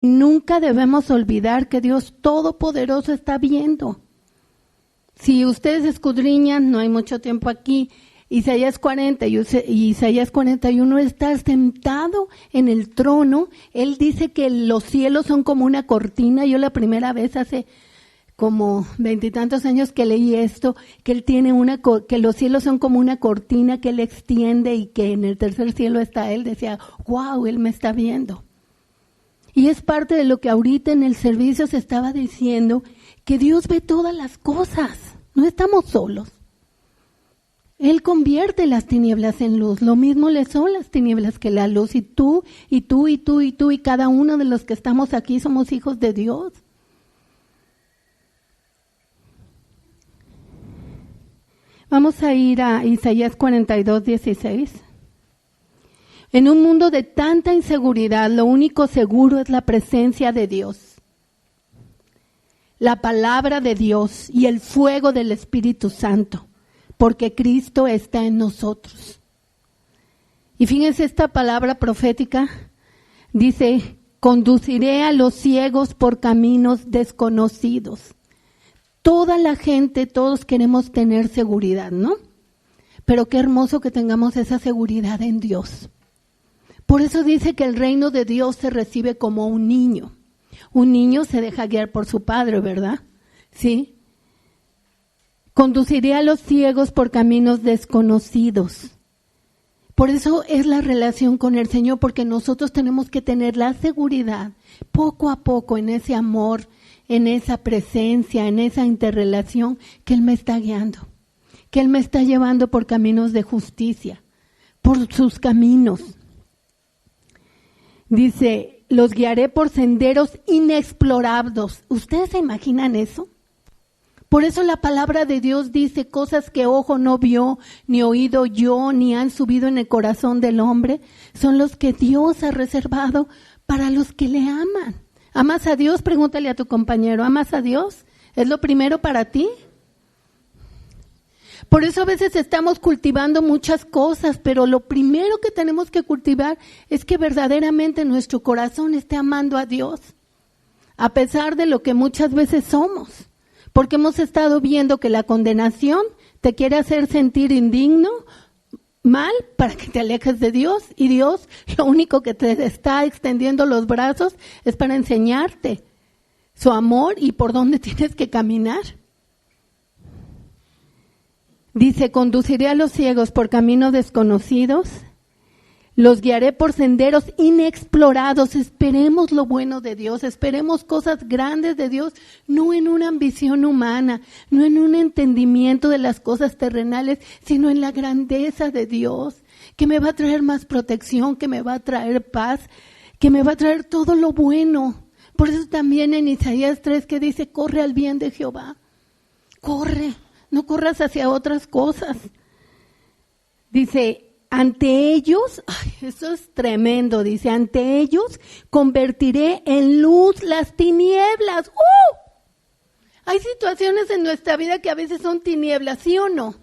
Nunca debemos olvidar que Dios Todopoderoso está viendo. Si ustedes escudriñan, no hay mucho tiempo aquí, Isaías 40 y Isaías 41, está sentado en el trono. Él dice que los cielos son como una cortina. Yo la primera vez hace como 20 y tantos años que leí esto, que él tiene que los cielos son como una cortina que él extiende y que en el tercer cielo está él. Decía, wow, él me está viendo. Y es parte de lo que ahorita en el servicio se estaba diciendo, que Dios ve todas las cosas, no estamos solos. Él convierte las tinieblas en luz, lo mismo le son las tinieblas que la luz, y tú, y tú, y tú, y tú, y cada uno de los que estamos aquí somos hijos de Dios. Vamos a ir a Isaías 42, 16. En un mundo de tanta inseguridad, lo único seguro es la presencia de Dios, la palabra de Dios y el fuego del Espíritu Santo, porque Cristo está en nosotros. Y fíjense esta palabra profética, dice, conduciré a los ciegos por caminos desconocidos. Toda la gente, todos queremos tener seguridad, ¿no? Pero qué hermoso que tengamos esa seguridad en Dios. Por eso dice que el reino de Dios se recibe como un niño. Un niño se deja guiar por su padre, ¿verdad? ¿Sí? Conduciré a los ciegos por caminos desconocidos. Por eso es la relación con el Señor, porque nosotros tenemos que tener la seguridad, poco a poco, en ese amor, en esa presencia, en esa interrelación, que Él me está guiando, que Él me está llevando por caminos de justicia, por sus caminos. Dice, los guiaré por senderos inexplorados. ¿Ustedes se imaginan eso? Por eso la palabra de Dios dice cosas que ojo no vio, ni oído yo, ni han subido en el corazón del hombre. Son los que Dios ha reservado para los que le aman. ¿Amas a Dios? Pregúntale a tu compañero, ¿amas a Dios? ¿Es lo primero para ti? Por eso a veces estamos cultivando muchas cosas, pero lo primero que tenemos que cultivar es que verdaderamente nuestro corazón esté amando a Dios, a pesar de lo que muchas veces somos, porque hemos estado viendo que la condenación te quiere hacer sentir indigno, mal, para que te alejes de Dios, y Dios lo único que te está extendiendo los brazos es para enseñarte su amor y por dónde tienes que caminar. Dice, conduciré a los ciegos por caminos desconocidos, los guiaré por senderos inexplorados. Esperemos lo bueno de Dios, esperemos cosas grandes de Dios, no en una ambición humana, no en un entendimiento de las cosas terrenales, sino en la grandeza de Dios, que me va a traer más protección, que me va a traer paz, que me va a traer todo lo bueno. Por eso también en Isaías 3 que dice, corre al bien de Jehová, corre. No corras hacia otras cosas. Dice, ante ellos, eso es tremendo, dice, ante ellos convertiré en luz las tinieblas. Hay situaciones en nuestra vida que a veces son tinieblas, ¿sí o no?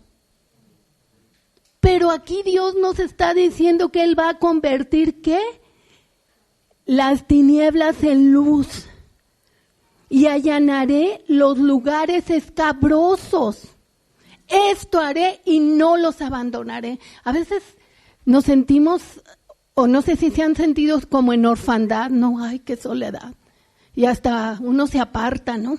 Pero aquí Dios nos está diciendo que Él va a convertir, ¿qué? Las tinieblas en luz. Y allanaré los lugares escabrosos. Esto haré y no los abandonaré. A veces nos sentimos, o no sé si se han sentido como en orfandad, no, ay, qué soledad. Y hasta uno se aparta, ¿no?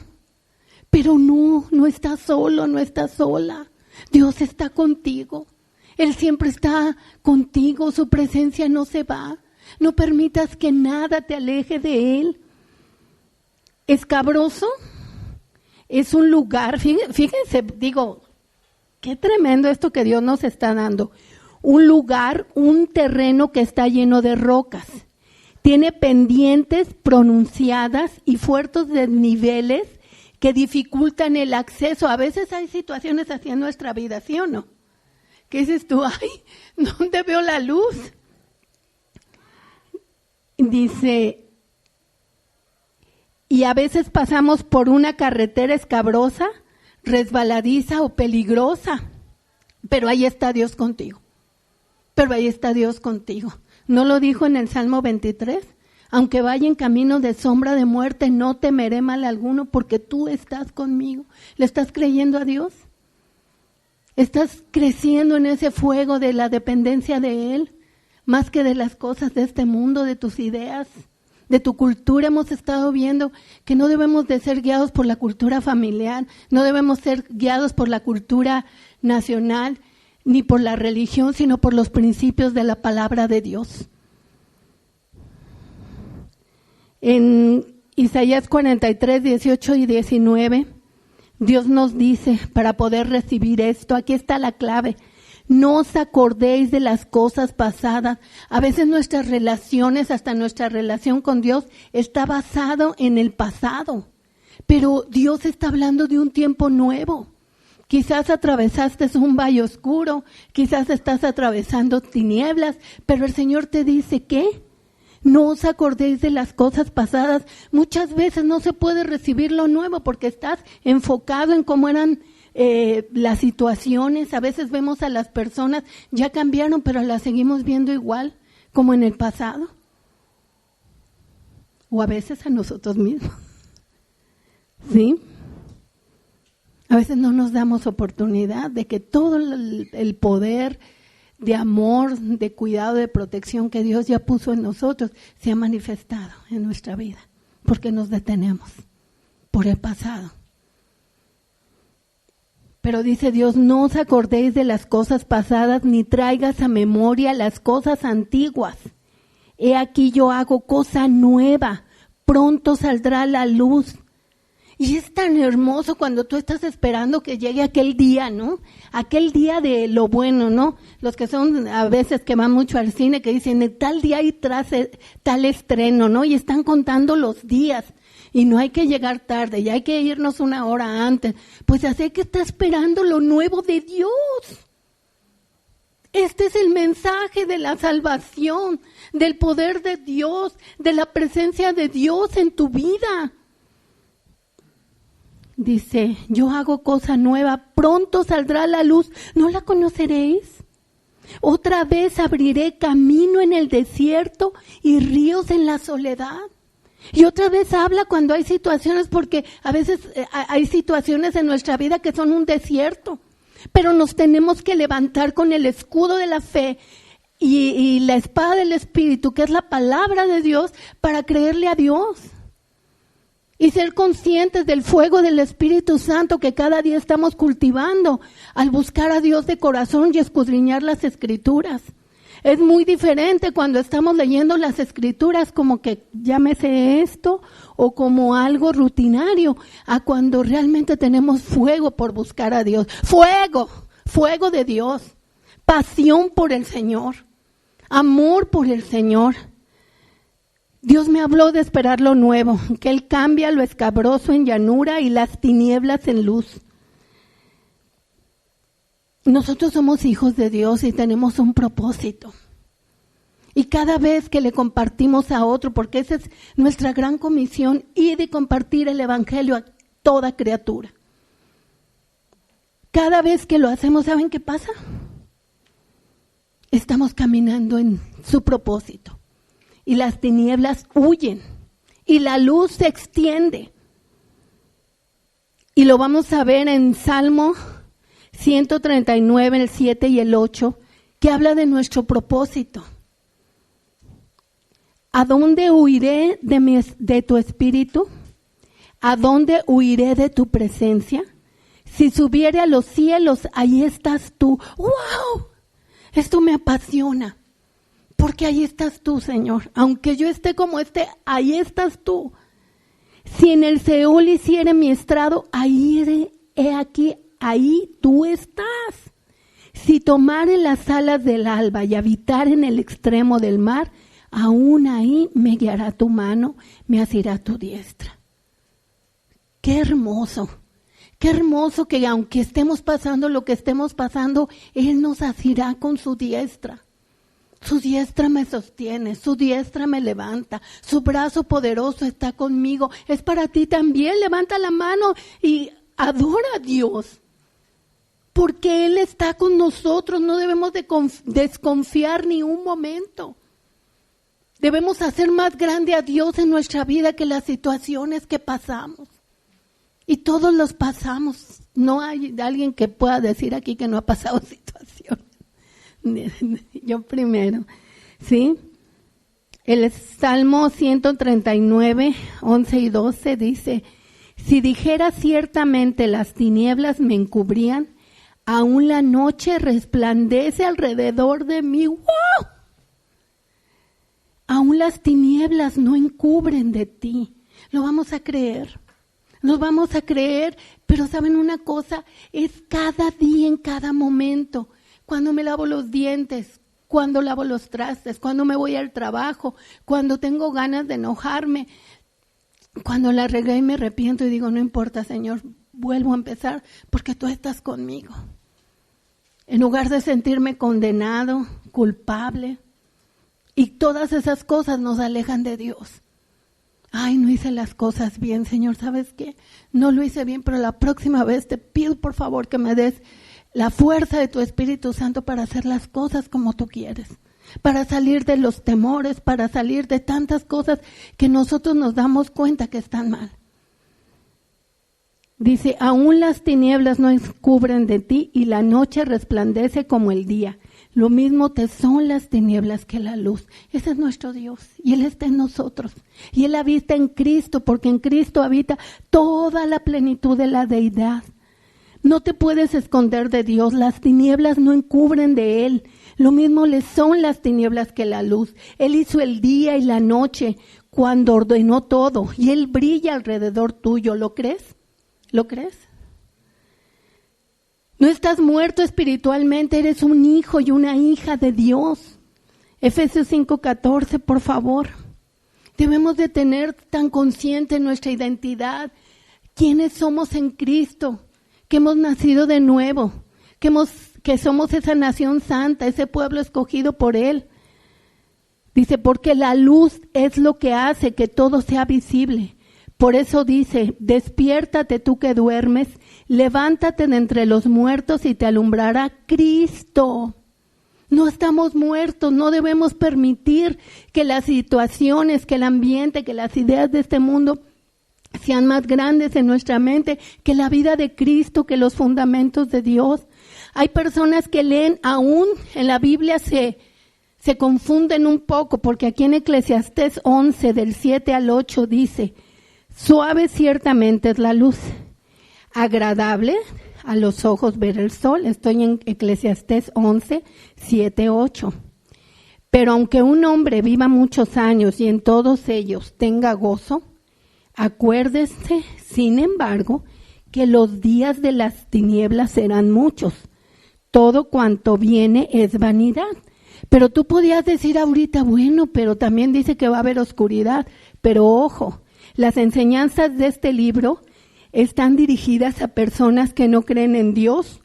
Pero no estás solo, no estás sola. Dios está contigo. Él siempre está contigo, su presencia no se va. No permitas que nada te aleje de Él. Escabroso es un lugar, fíjense, digo, qué tremendo esto que Dios nos está dando. Un lugar, un terreno que está lleno de rocas. Tiene pendientes pronunciadas y fuertes desniveles que dificultan el acceso. A veces hay situaciones así en nuestra vida, ¿sí o no? ¿Qué dices tú? Ay, ¿dónde veo la luz? Dice, y a veces pasamos por una carretera escabrosa, resbaladiza o peligrosa, pero ahí está Dios contigo. Pero ahí está Dios contigo. ¿No lo dijo en el Salmo 23? Aunque vaya en camino de sombra de muerte, no temeré mal alguno porque tú estás conmigo. ¿Le estás creyendo a Dios? ¿Estás creciendo en ese fuego de la dependencia de Él? Más que de las cosas de este mundo, de tus ideas, de tu cultura. Hemos estado viendo que no debemos de ser guiados por la cultura familiar, no debemos ser guiados por la cultura nacional, ni por la religión, sino por los principios de la palabra de Dios. En Isaías 43, 18 y 19, Dios nos dice, para poder recibir esto, aquí está la clave: no os acordéis de las cosas pasadas. A veces nuestras relaciones, hasta nuestra relación con Dios, está basado en el pasado. Pero Dios está hablando de un tiempo nuevo. Quizás atravesaste un valle oscuro, quizás estás atravesando tinieblas, pero el Señor te dice que no os acordéis de las cosas pasadas. Muchas veces no se puede recibir lo nuevo porque estás enfocado en cómo eran las situaciones. A veces vemos a las personas, ya cambiaron, pero las seguimos viendo igual como en el pasado. O a veces a nosotros mismos. ¿Sí? A veces no nos damos oportunidad de que todo el poder de amor, de cuidado, de protección que Dios ya puso en nosotros se ha manifestado en nuestra vida, porque nos detenemos por el pasado. Pero dice Dios, no os acordéis de las cosas pasadas, ni traigas a memoria las cosas antiguas. He aquí yo hago cosa nueva, pronto saldrá la luz. Y es tan hermoso cuando tú estás esperando que llegue aquel día, ¿no? Aquel día de lo bueno, ¿no? Los que son a veces que van mucho al cine, que dicen, en tal día y tras tal estreno, ¿no? Y están contando los días. Y no hay que llegar tarde, ya hay que irnos una hora antes. Pues así que está esperando lo nuevo de Dios. Este es el mensaje de la salvación, del poder de Dios, de la presencia de Dios en tu vida. Dice, yo hago cosa nueva, pronto saldrá la luz, ¿no la conoceréis? Otra vez abriré camino en el desierto y ríos en la soledad. Y otra vez habla cuando hay situaciones, porque a veces hay situaciones en nuestra vida que son un desierto, pero nos tenemos que levantar con el escudo de la fe y la espada del Espíritu, que es la palabra de Dios, para creerle a Dios. Y ser conscientes del fuego del Espíritu Santo que cada día estamos cultivando al buscar a Dios de corazón y escudriñar las Escrituras. Es muy diferente cuando estamos leyendo las Escrituras como que llámese esto o como algo rutinario, a cuando realmente tenemos fuego por buscar a Dios. Fuego de Dios, pasión por el Señor, amor por el Señor. Dios me habló de esperar lo nuevo, que Él cambia lo escabroso en llanura y las tinieblas en luz. Nosotros somos hijos de Dios y tenemos un propósito. Y cada vez que le compartimos a otro, porque esa es nuestra gran comisión, ir y compartir el Evangelio a toda criatura. Cada vez que lo hacemos, ¿saben qué pasa? Estamos caminando en su propósito. Y las tinieblas huyen, y la luz se extiende. Y lo vamos a ver en Salmo 139, el 7 y el 8, que habla de nuestro propósito. ¿A dónde huiré de tu espíritu? ¿A dónde huiré de tu presencia? Si subiere a los cielos, ahí estás tú. ¡Wow! Esto me apasiona. Porque ahí estás tú, Señor. Aunque yo esté como esté, ahí estás tú. Si en el Seol hiciere mi estrado, ahí he aquí, ahí tú estás. Si tomare las alas del alba y habitar en el extremo del mar, aún ahí me guiará tu mano, me asirá tu diestra. Qué hermoso que aunque estemos pasando lo que estemos pasando, Él nos asirá con su diestra. Su diestra me sostiene, su diestra me levanta, su brazo poderoso está conmigo. Es para ti también. Levanta la mano y adora a Dios, porque Él está con nosotros. No debemos de desconfiar ni un momento. Debemos hacer más grande a Dios en nuestra vida que las situaciones que pasamos. Y todos los pasamos. No hay alguien que pueda decir aquí que no ha pasado situaciones. Yo primero, ¿sí? El Salmo 139, 11 y 12 dice: si dijera ciertamente las tinieblas me encubrían, aún la noche resplandece alrededor de mí. ¡Wow! Aún las tinieblas no encubren de ti. Lo vamos a creer. Lo vamos a creer, pero ¿saben una cosa? Es cada día, en cada momento. Cuando me lavo los dientes, cuando lavo los trastes, cuando me voy al trabajo, cuando tengo ganas de enojarme, cuando la regué y me arrepiento y digo, no importa, Señor, vuelvo a empezar porque tú estás conmigo. En lugar de sentirme condenado, culpable, y todas esas cosas nos alejan de Dios. Ay, no hice las cosas bien, Señor, ¿sabes qué? No lo hice bien, pero la próxima vez te pido por favor que me des la fuerza de tu Espíritu Santo para hacer las cosas como tú quieres, para salir de los temores, para salir de tantas cosas que nosotros nos damos cuenta que están mal. Dice, aún las tinieblas no encubren de ti y la noche resplandece como el día. Lo mismo te son las tinieblas que la luz. Ese es nuestro Dios y Él está en nosotros. Y Él habita en Cristo porque en Cristo habita toda la plenitud de la deidad. No te puedes esconder de Dios. Las tinieblas no encubren de Él. Lo mismo le son las tinieblas que la luz. Él hizo el día y la noche cuando ordenó todo. Y Él brilla alrededor tuyo. ¿Lo crees? ¿Lo crees? No estás muerto espiritualmente, eres un hijo y una hija de Dios. Efesios 5:14, por favor. Debemos de tener tan consciente nuestra identidad, quiénes somos en Cristo, que hemos nacido de nuevo, que somos esa nación santa, ese pueblo escogido por Él. Dice, porque la luz es lo que hace que todo sea visible. Por eso dice, despiértate tú que duermes, levántate de entre los muertos y te alumbrará Cristo. No estamos muertos, no debemos permitir que las situaciones, que el ambiente, que las ideas de este mundo sean más grandes en nuestra mente que la vida de Cristo, que los fundamentos de Dios. Hay personas que leen aún en la Biblia se confunden un poco, porque aquí en Eclesiastés 11, del 7 al 8 dice, suave ciertamente es la luz, agradable a los ojos ver el sol. Estoy en Eclesiastés 11, 7, 8. Pero aunque un hombre viva muchos años y en todos ellos tenga gozo, acuérdese, sin embargo, que los días de las tinieblas serán muchos. Todo cuanto viene es vanidad. Pero tú podías decir ahorita, bueno, pero también dice que va a haber oscuridad. Pero ojo, las enseñanzas de este libro están dirigidas a personas que no creen en Dios,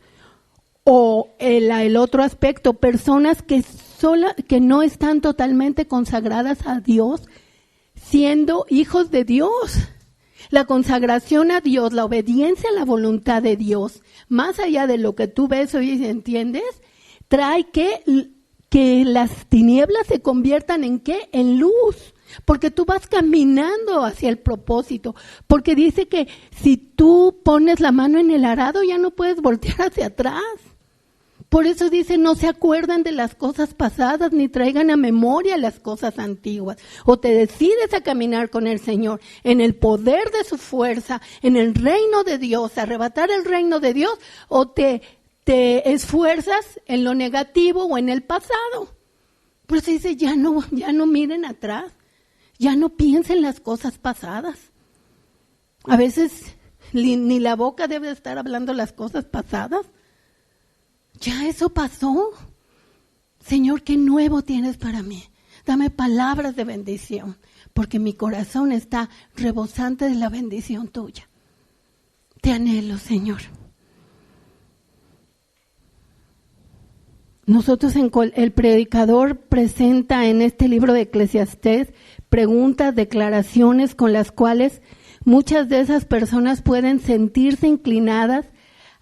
o el otro aspecto, personas que no están totalmente consagradas a Dios, siendo hijos de Dios. La consagración a Dios, la obediencia a la voluntad de Dios, más allá de lo que tú ves hoy y entiendes, trae que las tinieblas se conviertan ¿en qué? En luz. Porque tú vas caminando hacia el propósito. Porque dice que si tú pones la mano en el arado ya no puedes voltear hacia atrás. Por eso dice, no se acuerdan de las cosas pasadas ni traigan a memoria las cosas antiguas. O te decides a caminar con el Señor en el poder de su fuerza, en el reino de Dios, arrebatar el reino de Dios, o te esfuerzas en lo negativo o en el pasado. Por eso dice, ya no miren atrás. Ya no piensen las cosas pasadas. A veces ni la boca debe estar hablando las cosas pasadas. Ya eso pasó. Señor, ¿qué nuevo tienes para mí? Dame palabras de bendición, porque mi corazón está rebosante de la bendición tuya. Te anhelo, Señor. Nosotros, el predicador presenta en este libro de Eclesiastés preguntas, declaraciones con las cuales muchas de esas personas pueden sentirse inclinadas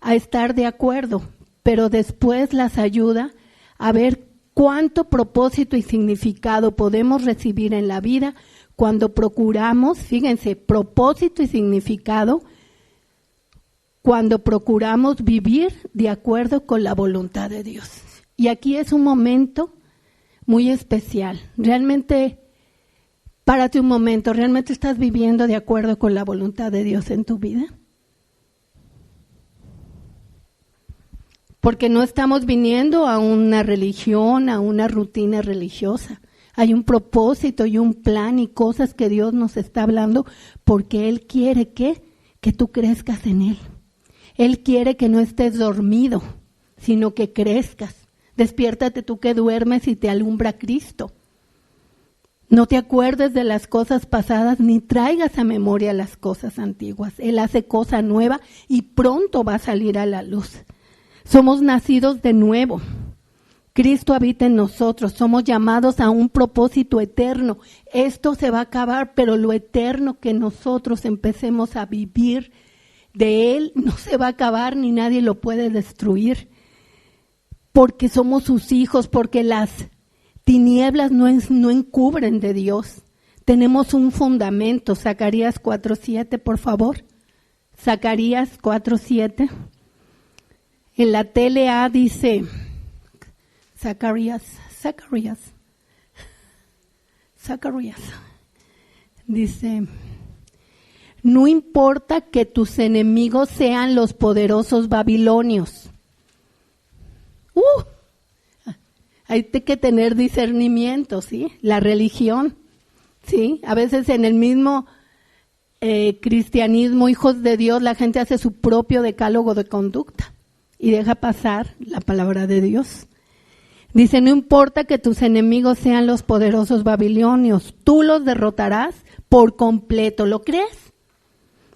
a estar de acuerdo, pero después las ayuda a ver cuánto propósito y significado podemos recibir en la vida cuando procuramos, fíjense, propósito y significado, cuando procuramos vivir de acuerdo con la voluntad de Dios. Y aquí es un momento muy especial. Realmente, párate un momento, ¿realmente estás viviendo de acuerdo con la voluntad de Dios en tu vida? Porque no estamos viniendo a una religión, a una rutina religiosa. Hay un propósito y un plan y cosas que Dios nos está hablando porque Él quiere que tú crezcas en Él. Él quiere que no estés dormido, sino que crezcas. Despiértate tú que duermes y te alumbra Cristo. No te acuerdes de las cosas pasadas ni traigas a memoria las cosas antiguas. Él hace cosa nueva y pronto va a salir a la luz. Somos nacidos de nuevo. Cristo habita en nosotros. Somos llamados a un propósito eterno. Esto se va a acabar, pero lo eterno que nosotros empecemos a vivir de Él no se va a acabar ni nadie lo puede destruir. Porque somos sus hijos, porque las tinieblas no encubren de Dios. Tenemos un fundamento. Zacarías 4:7, por favor. Zacarías 4:7. En la TLA dice, Zacarías, dice, no importa que tus enemigos sean los poderosos babilonios. Hay que tener discernimiento, ¿sí? La religión, ¿sí? A veces en el mismo cristianismo, hijos de Dios, la gente hace su propio decálogo de conducta y deja pasar la palabra de Dios. Dice, no importa que tus enemigos sean los poderosos babilonios, tú los derrotarás por completo. ¿Lo crees?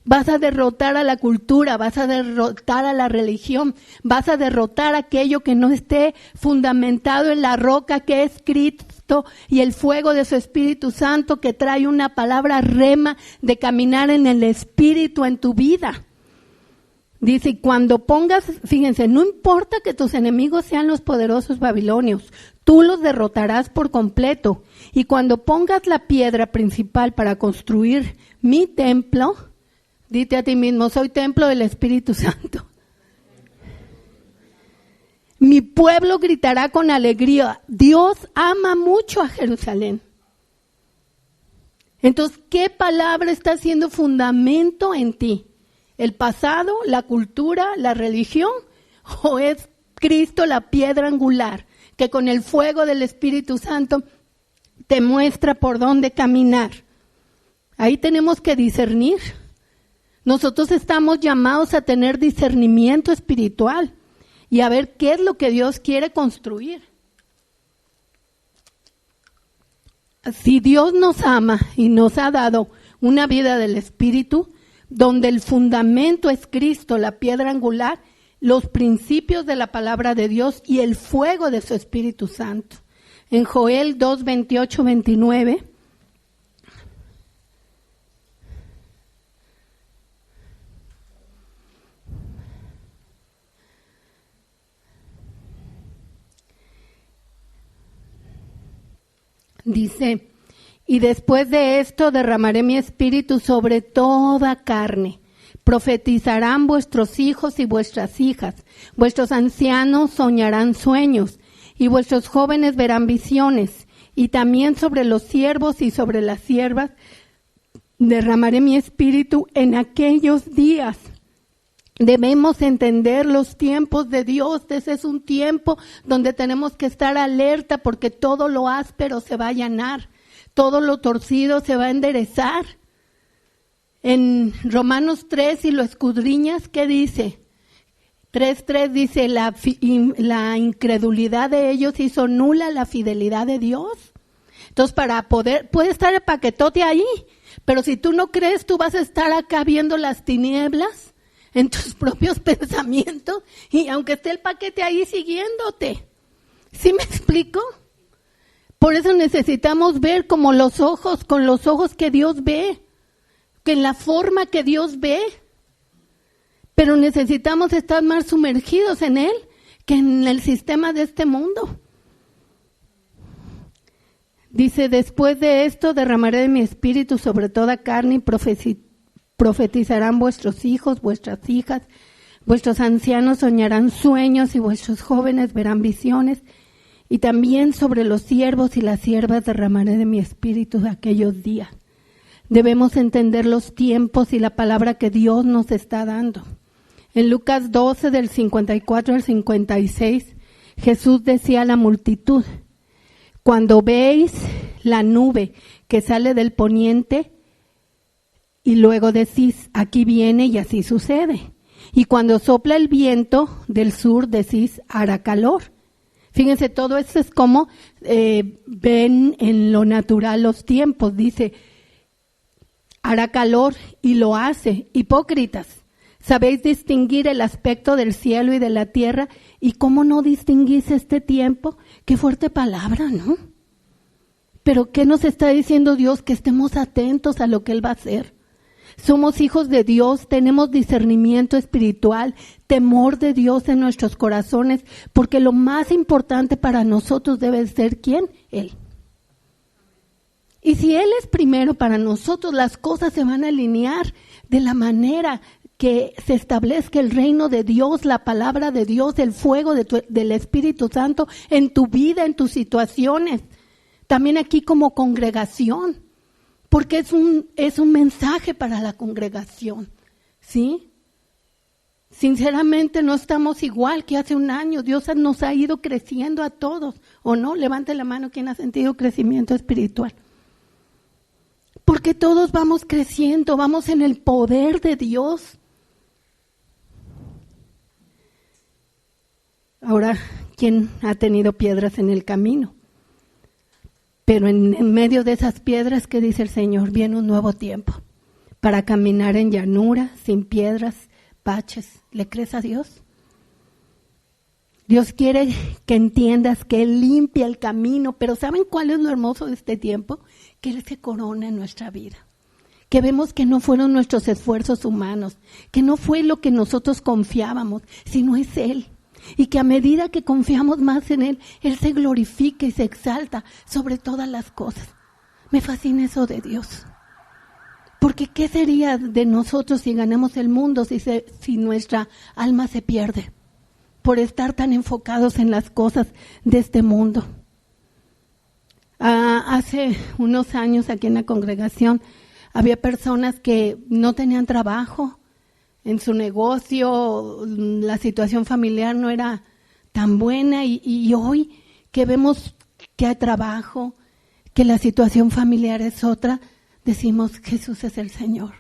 Vas a derrotar a la cultura, vas a derrotar a la religión, vas a derrotar aquello que no esté fundamentado en la roca que es Cristo y el fuego de su Espíritu Santo que trae una palabra rema de caminar en el Espíritu en tu vida. Dice, y cuando pongas, fíjense, no importa que tus enemigos sean los poderosos babilonios, tú los derrotarás por completo. Y cuando pongas la piedra principal para construir mi templo, dite a ti mismo, soy templo del Espíritu Santo. Mi pueblo gritará con alegría, Dios ama mucho a Jerusalén. Entonces, ¿qué palabra está siendo fundamento en ti? ¿El pasado, la cultura, la religión? ¿O es Cristo la piedra angular que con el fuego del Espíritu Santo te muestra por dónde caminar? Ahí tenemos que discernir. Nosotros estamos llamados a tener discernimiento espiritual y a ver qué es lo que Dios quiere construir. Si Dios nos ama y nos ha dado una vida del Espíritu, donde el fundamento es Cristo, la piedra angular, los principios de la palabra de Dios y el fuego de su Espíritu Santo. En Joel 2, 28, 29, dice, y después de esto derramaré mi espíritu sobre toda carne. Profetizarán vuestros hijos y vuestras hijas. Vuestros ancianos soñarán sueños y vuestros jóvenes verán visiones. Y también sobre los siervos y sobre las siervas derramaré mi espíritu en aquellos días. Debemos entender los tiempos de Dios. Ese es un tiempo donde tenemos que estar alerta porque todo lo áspero se va a allanar. Todo lo torcido se va a enderezar. En Romanos 3, si lo escudriñas, ¿qué dice? 3:3 dice, la incredulidad de ellos hizo nula la fidelidad de Dios. Entonces, puede estar el paquetote ahí, pero si tú no crees, tú vas a estar acá viendo las tinieblas en tus propios pensamientos, y aunque esté el paquete ahí siguiéndote. ¿Sí me explico? Por eso necesitamos ver con los ojos que Dios ve, que en la forma que Dios ve. Pero necesitamos estar más sumergidos en Él que en el sistema de este mundo. Dice, después de esto derramaré de mi espíritu sobre toda carne y profetizarán vuestros hijos, vuestras hijas, vuestros ancianos soñarán sueños y vuestros jóvenes verán visiones. Y también sobre los siervos y las siervas derramaré de mi espíritu de aquellos días. Debemos entender los tiempos y la palabra que Dios nos está dando. En Lucas 12, del 54 al 56, Jesús decía a la multitud, cuando veis la nube que sale del poniente y luego decís, aquí viene y así sucede. Y cuando sopla el viento del sur decís, hará calor. Fíjense, todo esto es como ven en lo natural los tiempos. Dice, hará calor y lo hace. Hipócritas, ¿sabéis distinguir el aspecto del cielo y de la tierra? ¿Y cómo no distinguís este tiempo? Qué fuerte palabra, ¿no? Pero ¿qué nos está diciendo Dios? Que estemos atentos a lo que Él va a hacer. Somos hijos de Dios, tenemos discernimiento espiritual, temor de Dios en nuestros corazones, porque lo más importante para nosotros debe ser ¿quién? Él. Y si Él es primero para nosotros, las cosas se van a alinear de la manera que se establezca el reino de Dios, la palabra de Dios, el fuego del Espíritu Santo en tu vida, en tus situaciones. También aquí como congregación, porque es un mensaje para la congregación, ¿sí? Sinceramente no estamos igual que hace un año. Dios nos ha ido creciendo a todos, ¿o no? Levante la mano quien ha sentido crecimiento espiritual. Porque todos vamos creciendo, vamos en el poder de Dios. Ahora, ¿quién ha tenido piedras en el camino? Pero en medio de esas piedras, ¿qué dice el Señor? Viene un nuevo tiempo para caminar en llanura, sin piedras, baches. ¿Le crees a Dios? Dios quiere que entiendas que Él limpia el camino, pero ¿saben cuál es lo hermoso de este tiempo? Que Él se corona en nuestra vida. Que vemos que no fueron nuestros esfuerzos humanos, que no fue lo que nosotros confiábamos, sino es Él. Y que a medida que confiamos más en Él, Él se glorifica y se exalta sobre todas las cosas. Me fascina eso de Dios. Porque ¿qué sería de nosotros si ganamos el mundo, si nuestra alma se pierde? Por estar tan enfocados en las cosas de este mundo. Hace unos años aquí en la congregación había personas que no tenían trabajo. En su negocio, la situación familiar no era tan buena y hoy que vemos que hay trabajo, que la situación familiar es otra, decimos Jesús es el Señor.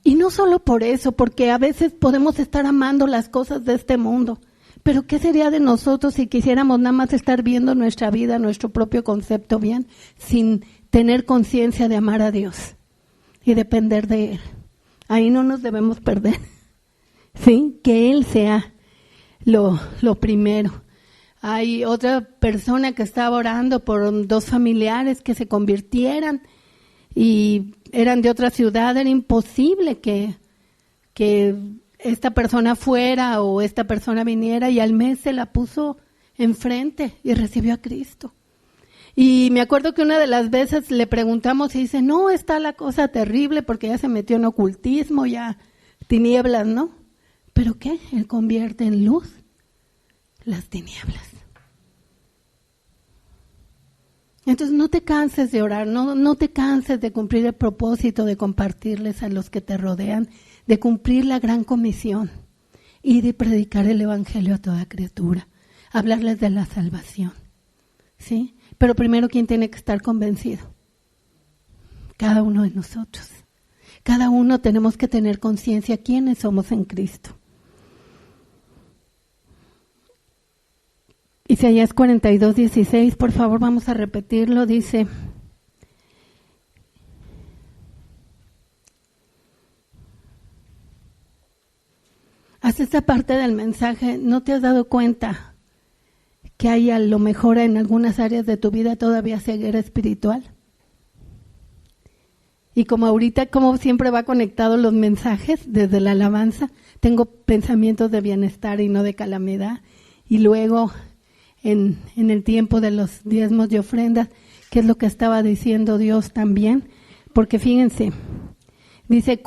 Y no solo por eso, porque a veces podemos estar amando las cosas de este mundo, pero ¿qué sería de nosotros si quisiéramos nada más estar viendo nuestra vida, nuestro propio concepto bien, sin tener conciencia de amar a Dios y depender de Él? Ahí no nos debemos perder, ¿sí? Que Él sea lo primero. Hay otra persona que estaba orando por 2 familiares que se convirtieran y eran de otra ciudad. Era imposible que esta persona fuera o esta persona viniera, y al mes se la puso enfrente y recibió a Cristo. Y me acuerdo que una de las veces le preguntamos y dice, no, está la cosa terrible porque ya se metió en ocultismo, ya tinieblas, ¿no? ¿Pero qué? Él convierte en luz las tinieblas. Entonces no te canses de orar, no te canses de cumplir el propósito de compartirles a los que te rodean, de cumplir la gran comisión y de predicar el evangelio a toda criatura, hablarles de la salvación, ¿sí? Pero primero, ¿quién tiene que estar convencido? Cada uno de nosotros. Cada uno tenemos que tener conciencia quiénes somos en Cristo. Isaías 42:16, por favor, vamos a repetirlo. Dice, hasta esta parte del mensaje, ¿no te has dado cuenta que hay a lo mejor en algunas áreas de tu vida todavía ceguera espiritual? Y como ahorita, como siempre va conectado los mensajes desde la alabanza, tengo pensamientos de bienestar y no de calamidad. Y luego en el tiempo de los diezmos y ofrendas, que es lo que estaba diciendo Dios también, porque fíjense, dice,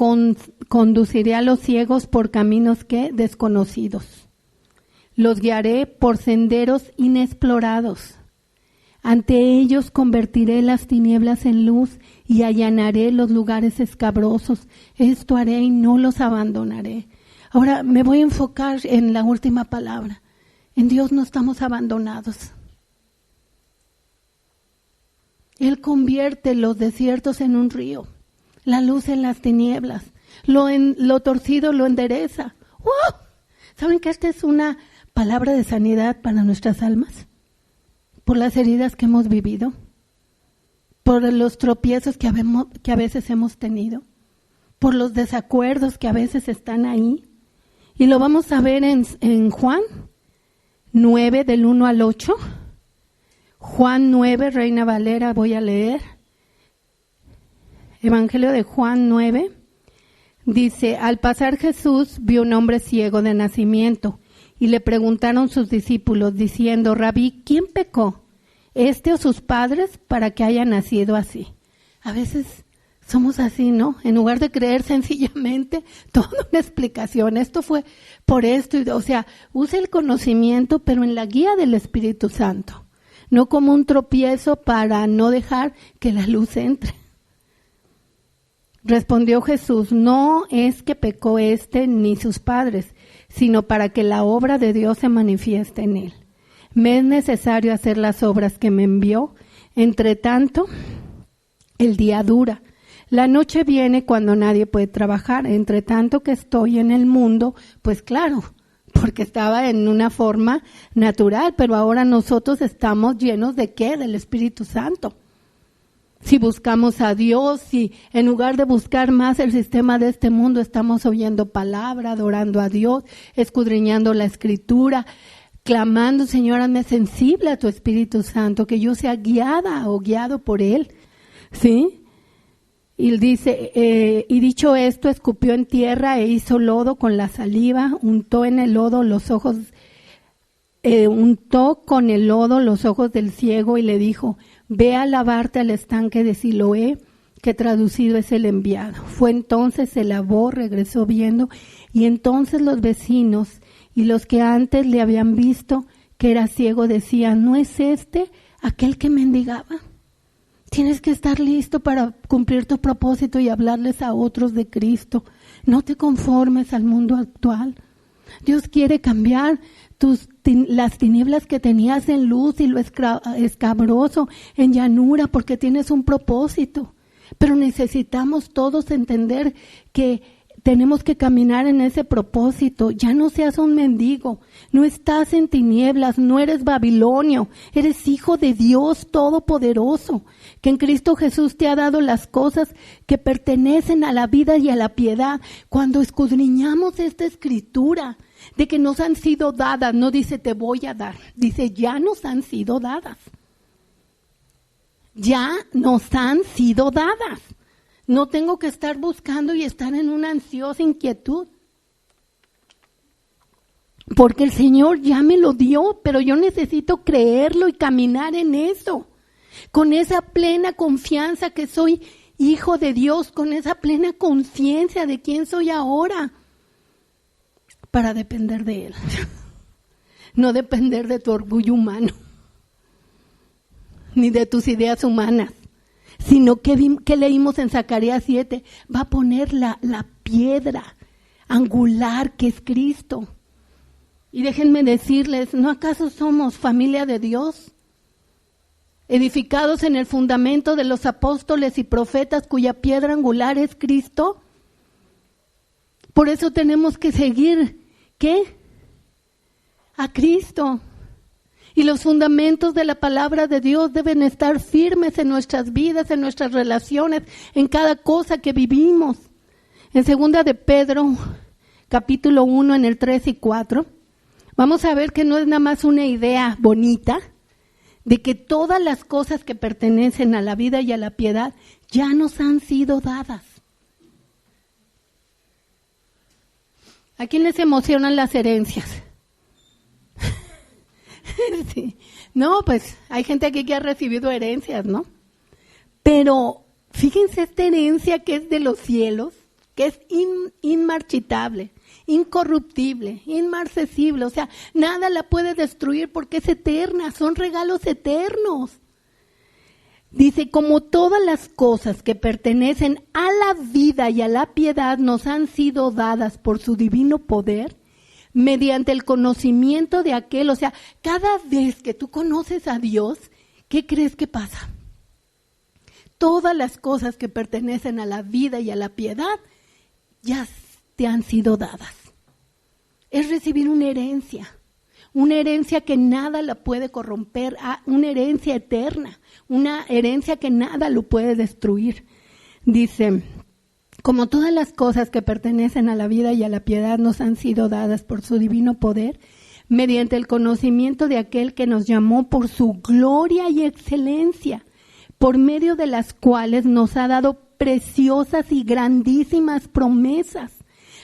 conduciré a los ciegos por caminos que desconocidos, los guiaré por senderos inexplorados, ante ellos convertiré las tinieblas en luz y allanaré los lugares escabrosos, esto haré y no los abandonaré. Ahora me voy a enfocar en la última palabra, en Dios no estamos abandonados. Él convierte los desiertos en un río, la luz en las tinieblas, lo torcido lo endereza. ¡Wow! ¿Saben que esta es una palabra de sanidad para nuestras almas? Por las heridas que hemos vivido, por los tropiezos que a veces hemos tenido, por los desacuerdos que a veces están ahí. Y lo vamos a ver en Juan 9, del 1 al 8. Juan 9, Reina Valera, voy a leer. Evangelio de Juan 9, dice, al pasar Jesús vio un hombre ciego de nacimiento y le preguntaron sus discípulos diciendo, Rabí, ¿quién pecó, este o sus padres, para que haya nacido así? A veces somos así, ¿no? En lugar de creer sencillamente toda una explicación, esto fue por esto, o sea, usa el conocimiento, pero en la guía del Espíritu Santo. No como un tropiezo para no dejar que la luz entre. Respondió Jesús, no es que pecó este ni sus padres, sino para que la obra de Dios se manifieste en él. Me es necesario hacer las obras que me envió. Entre tanto, el día dura. La noche viene cuando nadie puede trabajar. Entre tanto que estoy en el mundo, pues claro, porque estaba en una forma natural, pero ahora nosotros estamos llenos ¿de qué? Del Espíritu Santo. Si buscamos a Dios, si en lugar de buscar más el sistema de este mundo, estamos oyendo palabra, adorando a Dios, escudriñando la Escritura, clamando, Señor, hazme sensible a tu Espíritu Santo, que yo sea guiada o guiado por Él, ¿sí? Y dice, y dicho esto, escupió en tierra e hizo lodo con la saliva, untó con el lodo los ojos del ciego y le dijo, ve a lavarte al estanque de Siloé, que traducido es el enviado. Fue entonces, se lavó, regresó viendo, y entonces los vecinos y los que antes le habían visto que era ciego decían, ¿no es este aquel que mendigaba? Tienes que estar listo para cumplir tu propósito y hablarles a otros de Cristo. No te conformes al mundo actual. Dios quiere cambiar las tinieblas que tenías en luz y lo escabroso en llanura, porque tienes un propósito. Pero necesitamos todos entender que tenemos que caminar en ese propósito. Ya no seas un mendigo, no estás en tinieblas, no eres babilonio, eres hijo de Dios Todopoderoso, que en Cristo Jesús te ha dado las cosas que pertenecen a la vida y a la piedad. Cuando escudriñamos esta Escritura, de que nos han sido dadas, no dice te voy a dar, dice ya nos han sido dadas. Ya nos han sido dadas. No tengo que estar buscando y estar en una ansiosa inquietud. Porque el Señor ya me lo dio, pero yo necesito creerlo y caminar en eso. Con esa plena confianza que soy hijo de Dios, con esa plena conciencia de quién soy ahora. Para depender de Él. No depender de tu orgullo humano. Ni de tus ideas humanas. Sino que leímos en Zacarías 7, va a poner la piedra angular que es Cristo. Y déjenme decirles, ¿no acaso somos familia de Dios? Edificados en el fundamento de los apóstoles y profetas cuya piedra angular es Cristo. Por eso tenemos que seguir, ¿qué? A Cristo. Y los fundamentos de la palabra de Dios deben estar firmes en nuestras vidas, en nuestras relaciones, en cada cosa que vivimos. En 2 de Pedro, capítulo 1, en el 3 y 4, vamos a ver que no es nada más una idea bonita, de que todas las cosas que pertenecen a la vida y a la piedad ya nos han sido dadas. ¿A quién les emocionan las herencias? Sí. No, pues hay gente aquí que ha recibido herencias, ¿no? Pero fíjense esta herencia que es de los cielos, que es inmarchitable, incorruptible, inmarcesible, o sea, nada la puede destruir porque es eterna, son regalos eternos. Dice, como todas las cosas que pertenecen a la vida y a la piedad nos han sido dadas por su divino poder, mediante el conocimiento de aquel, o sea, cada vez que tú conoces a Dios, ¿qué crees que pasa? Todas las cosas que pertenecen a la vida y a la piedad ya te han sido dadas. Es recibir una herencia que nada la puede corromper, una herencia eterna, una herencia que nada lo puede destruir. Dice, como todas las cosas que pertenecen a la vida y a la piedad nos han sido dadas por su divino poder, mediante el conocimiento de aquel que nos llamó por su gloria y excelencia, por medio de las cuales nos ha dado preciosas y grandísimas promesas,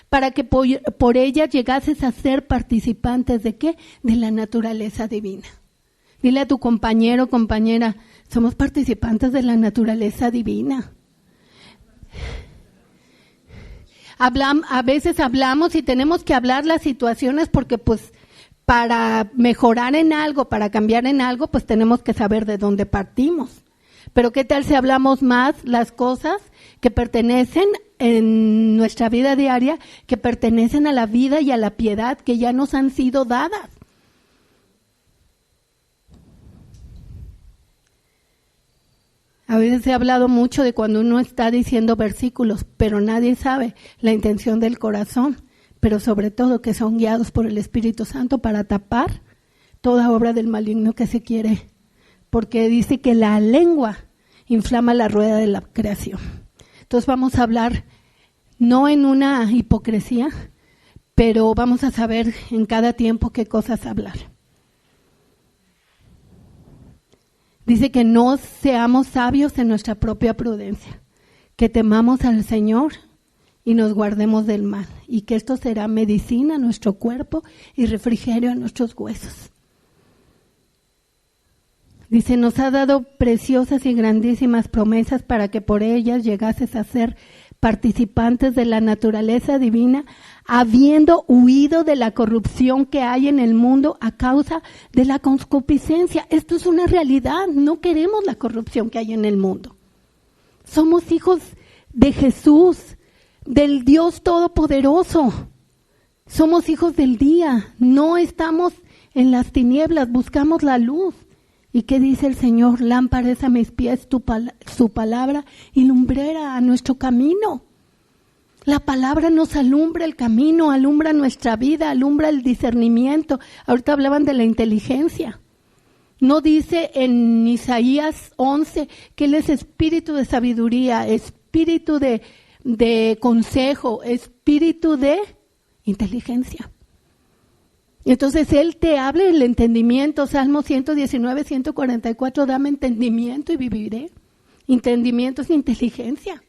para que por ellas llegases a ser participantes ¿de qué? De la naturaleza divina. Dile a tu compañero, compañera, somos participantes de la naturaleza divina. A veces hablamos y tenemos que hablar las situaciones porque pues para mejorar en algo, para cambiar en algo, pues tenemos que saber de dónde partimos. Pero ¿qué tal si hablamos más las cosas que pertenecen en nuestra vida diaria, que pertenecen a la vida y a la piedad que ya nos han sido dadas? A veces se ha hablado mucho de cuando uno está diciendo versículos, pero nadie sabe la intención del corazón, pero sobre todo que son guiados por el Espíritu Santo para tapar toda obra del maligno que se quiere, porque dice que la lengua inflama la rueda de la creación. Entonces vamos a hablar no en una hipocresía, pero vamos a saber en cada tiempo qué cosas hablar. Dice que no seamos sabios en nuestra propia prudencia, que temamos al Señor y nos guardemos del mal, y que esto será medicina a nuestro cuerpo y refrigerio a nuestros huesos. Dice, nos ha dado preciosas y grandísimas promesas para que por ellas llegases a ser participantes de la naturaleza divina, habiendo huido de la corrupción que hay en el mundo a causa de la concupiscencia. Esto es una realidad, no queremos la corrupción que hay en el mundo. Somos hijos de Jesús, del Dios Todopoderoso. Somos hijos del día, no estamos en las tinieblas, buscamos la luz. ¿Y qué dice el Señor? Lámpara es a mis pies su palabra y lumbrera a nuestro camino. La palabra nos alumbra el camino, alumbra nuestra vida, alumbra el discernimiento. Ahorita hablaban de la inteligencia. ¿No dice en Isaías 11 que Él es espíritu de sabiduría, espíritu de consejo, espíritu de inteligencia? Entonces Él te habla el entendimiento, Salmo 119, 144, dame entendimiento y viviré. Entendimiento es inteligencia,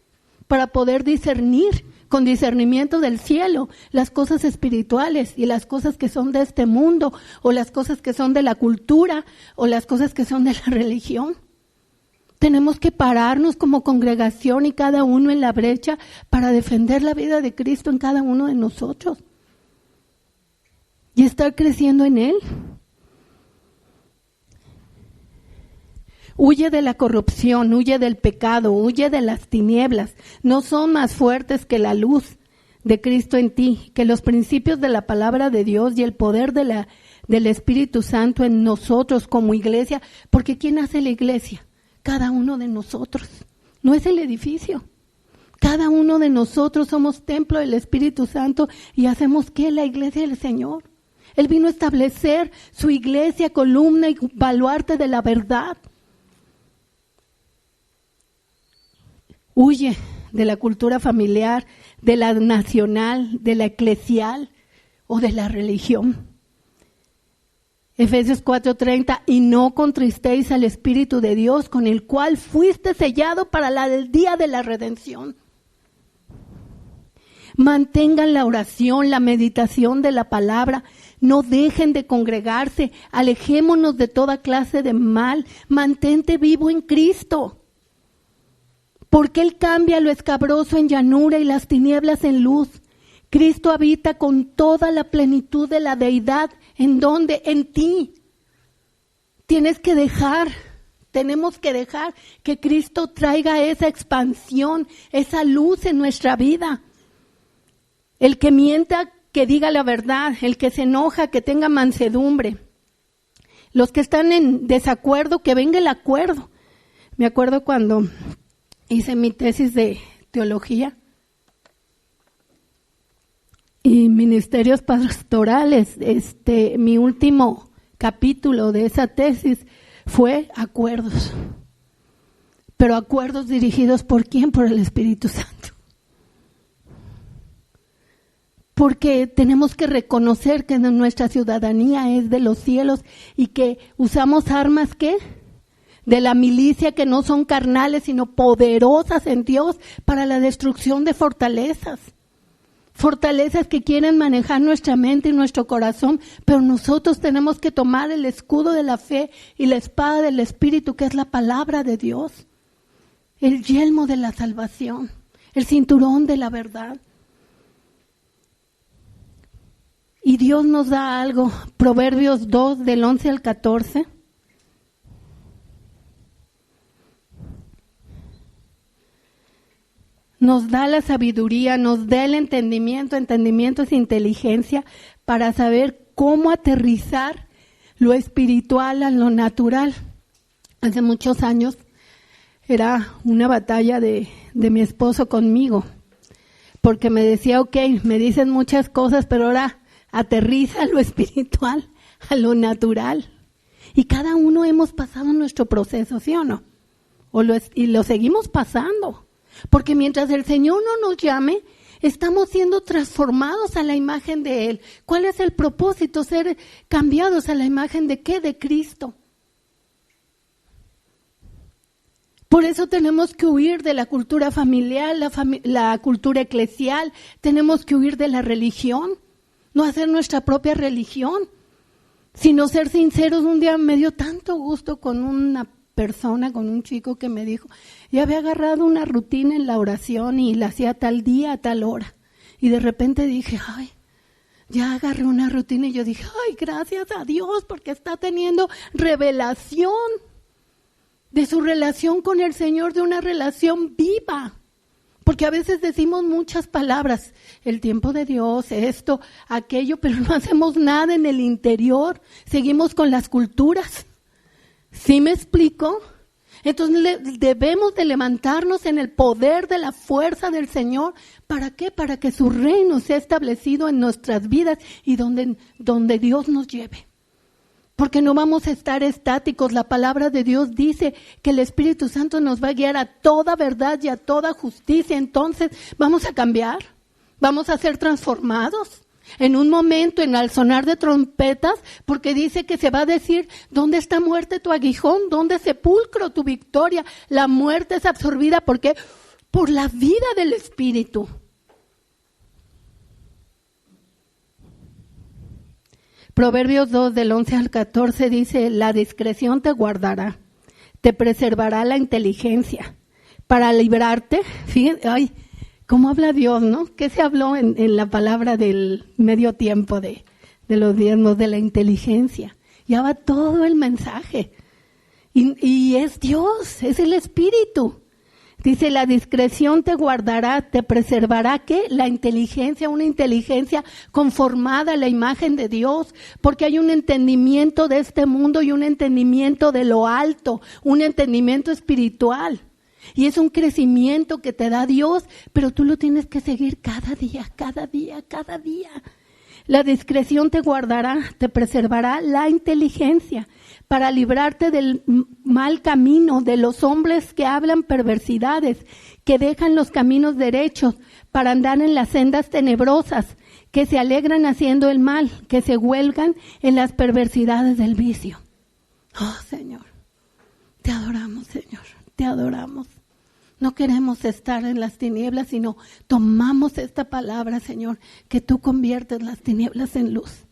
para poder discernir con discernimiento del cielo las cosas espirituales y las cosas que son de este mundo, o las cosas que son de la cultura, o las cosas que son de la religión. Tenemos que pararnos como congregación y cada uno en la brecha para defender la vida de Cristo en cada uno de nosotros. Y estar creciendo en Él. Huye de la corrupción, huye del pecado, huye de las tinieblas. No son más fuertes que la luz de Cristo en ti, que los principios de la palabra de Dios y el poder del Espíritu Santo en nosotros como iglesia. Porque ¿quién hace la iglesia? Cada uno de nosotros. No es el edificio. Cada uno de nosotros somos templo del Espíritu Santo y hacemos ¿qué? La iglesia del Señor. Él vino a establecer su iglesia, columna y baluarte de la verdad. Huye de la cultura familiar, de la nacional, de la eclesial o de la religión. Efesios 4:30, y no contristéis al Espíritu de Dios, con el cual fuiste sellado para el día de la redención. Mantengan la oración, la meditación de la palabra No dejen de congregarse, alejémonos de toda clase de mal, mantente vivo en Cristo. Porque Él cambia lo escabroso en llanura y las tinieblas en luz. Cristo habita con toda la plenitud de la deidad. ¿En dónde? En ti. Tenemos que dejar que Cristo traiga esa expansión, esa luz en nuestra vida. El que mienta, que diga la verdad. El que se enoja, que tenga mansedumbre. Los que están en desacuerdo, que venga el acuerdo. Me acuerdo cuando hice mi tesis de teología y ministerios pastorales. Mi último capítulo de esa tesis fue acuerdos. Pero acuerdos dirigidos ¿por quién? Por el Espíritu Santo. Porque tenemos que reconocer que nuestra ciudadanía es de los cielos y que usamos armas, ¿qué? De la milicia, que no son carnales, sino poderosas en Dios para la destrucción de fortalezas. Fortalezas que quieren manejar nuestra mente y nuestro corazón, pero nosotros tenemos que tomar el escudo de la fe y la espada del Espíritu, que es la palabra de Dios. El yelmo de la salvación, el cinturón de la verdad. Y Dios nos da algo, Proverbios 2, del 11 al 14. Nos da la sabiduría, nos da el entendimiento. Entendimiento es inteligencia para saber cómo aterrizar lo espiritual a lo natural. Hace muchos años era una batalla de mi esposo conmigo, porque me decía, ok, me dicen muchas cosas, pero ahora aterriza lo espiritual a lo natural. Y cada uno hemos pasado nuestro proceso, ¿sí o no? Y lo seguimos pasando. Porque mientras el Señor no nos llame, estamos siendo transformados a la imagen de Él. ¿Cuál es el propósito? Ser cambiados a la imagen de ¿qué? De Cristo. Por eso tenemos que huir de la cultura familiar, la cultura eclesial. Tenemos que huir de la religión, no hacer nuestra propia religión, sino ser sinceros. Un día me dio tanto gusto con una persona, con un chico que me dijo, ya había agarrado una rutina en la oración y la hacía tal día a tal hora. Y de repente dije, ay, ya agarré una rutina, y yo dije, ay, gracias a Dios, porque está teniendo revelación de su relación con el Señor, de una relación viva. Porque a veces decimos muchas palabras, el tiempo de Dios, esto, aquello, pero no hacemos nada en el interior, seguimos con las culturas. ¿Sí me explico? Entonces debemos de levantarnos en el poder de la fuerza del Señor. ¿Para qué? Para que su reino sea establecido en nuestras vidas y donde Dios nos lleve. Porque no vamos a estar estáticos. La palabra de Dios dice que el Espíritu Santo nos va a guiar a toda verdad y a toda justicia. Entonces vamos a cambiar, vamos a ser transformados. En un momento, al sonar de trompetas, porque dice que se va a decir, ¿dónde está muerte tu aguijón? ¿Dónde sepulcro tu victoria? La muerte es absorbida, ¿por qué? Por la vida del Espíritu. Proverbios 2, del 11 al 14 dice, la discreción te guardará, te preservará la inteligencia, para librarte, fíjense, ay, ¿cómo habla Dios, no? ¿Qué se habló en la palabra del medio tiempo de los diezmos, de la inteligencia? Ya va todo el mensaje. Y es Dios, es el Espíritu. Dice, la discreción te guardará, te preservará, ¿qué? La inteligencia, una inteligencia conformada a la imagen de Dios, porque hay un entendimiento de este mundo y un entendimiento de lo alto, un entendimiento espiritual. Y es un crecimiento que te da Dios, pero tú lo tienes que seguir cada día, cada día, cada día. La discreción te guardará, te preservará la inteligencia para librarte del mal camino, de los hombres que hablan perversidades, que dejan los caminos derechos para andar en las sendas tenebrosas, que se alegran haciendo el mal, que se huelgan en las perversidades del vicio. Oh, Señor, te adoramos, Señor, te adoramos. No queremos estar en las tinieblas, sino tomamos esta palabra, Señor, que tú conviertes las tinieblas en luz.